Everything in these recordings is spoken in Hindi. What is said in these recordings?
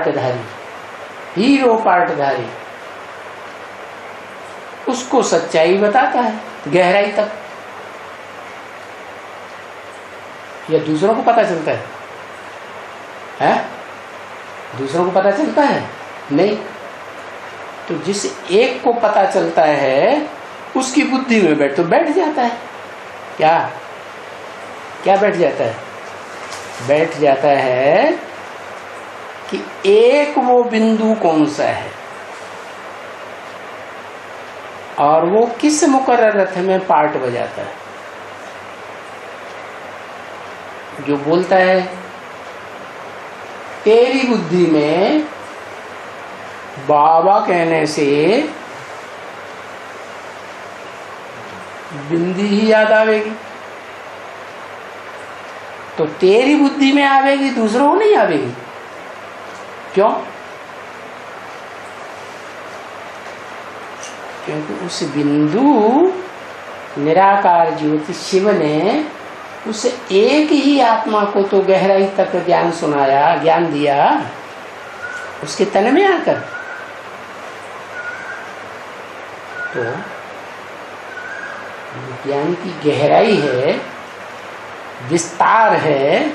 पार्टधारी, हीरो पार्टधारी, उसको सच्चाई बताता है गहराई तक। या दूसरों को पता चलता है? दूसरों को पता चलता है? नहीं। तो जिस एक को पता चलता है उसकी बुद्धि में बैठ जाता है। क्या बैठ जाता है? बैठ जाता है कि एक वो बिंदु कौन सा है और वो किस मुकर्रर रथ में पार्ट बजाता है। जो बोलता है तेरी बुद्धि में बाबा कहने से बिंदी ही याद आवेगी, तो तेरी बुद्धि में आवेगी, दूसरों को नहीं आवेगी। क्यों? क्योंकि उस बिंदु निराकार ज्योति शिव ने उस एक ही आत्मा को तो गहराई तक ज्ञान सुनाया, ज्ञान दिया उसके तन में आकर। तो ज्ञान की गहराई है, विस्तार है,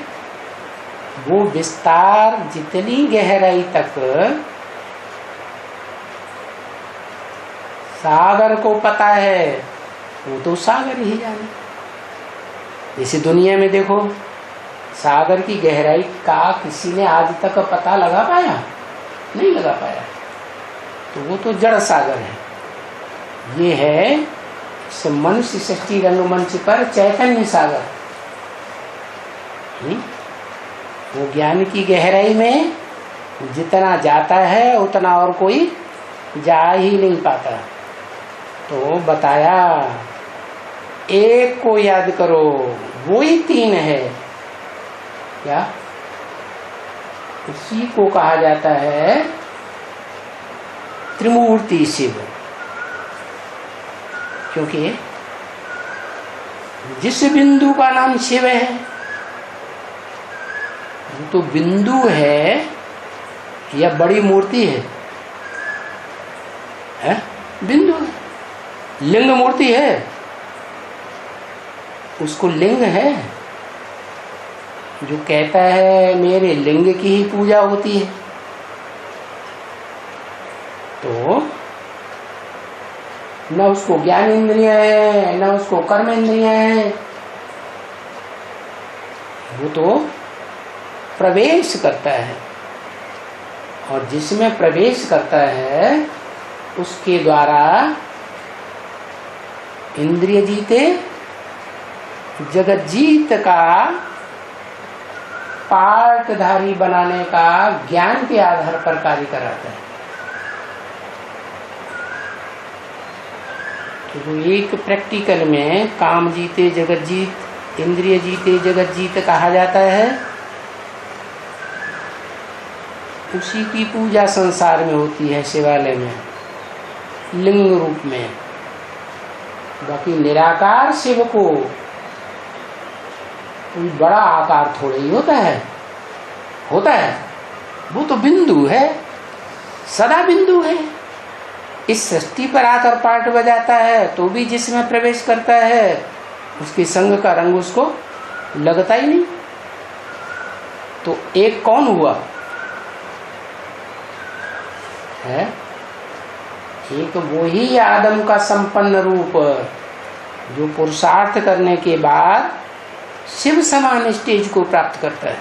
वो विस्तार जितनी गहराई तक सागर को पता है वो तो सागर ही जाने। जैसे दुनिया में देखो, सागर की गहराई का किसी ने आज तक पता लगा पाया? नहीं लगा पाया। तो वो तो जड़ सागर है। ये है मनुष्य सृष्टि रंगमंच पर चैतन्य सागर। वो ज्ञान की गहराई में जितना जाता है उतना और कोई जा ही नहीं पाता। तो बताया एक को याद करो, वो ही तीन है। क्या? उसी को कहा जाता है त्रिमूर्ति शिव। क्योंकि जिस बिंदु का नाम शिव है, वो तो बिंदु है या बड़ी मूर्ति है? बिंदु है। लिंग मूर्ति है, उसको लिंग है। जो कहता है मेरे लिंग की ही पूजा होती है, तो न उसको ज्ञान इंद्रियां हैं, न उसको कर्म इंद्रियां हैं। वो तो प्रवेश करता है, और जिसमें प्रवेश करता है उसके द्वारा इंद्रिय जीते, जगत जीत का पार्टधारी बनाने का ज्ञान के आधार पर कार्य कराता है। तो एक प्रैक्टिकल में काम जीते जगत जीत, इंद्रिय जीते जगत जीत कहा जाता है। उसी की पूजा संसार में होती है, शिवालय में लिंग रूप में। बाकी निराकार शिव को कोई बड़ा आकार थोड़ा ही होता है। वो तो बिंदु है, सदा बिंदु है। इस सृष्टि पर आकर पार्ट बजाता है तो भी जिसमें प्रवेश करता है उसके संग का रंग उसको लगता ही नहीं। तो एक कौन हुआ है? एक वही आदम का संपन्न रूप जो पुरुषार्थ करने के बाद शिव समान स्टेज को प्राप्त करता है।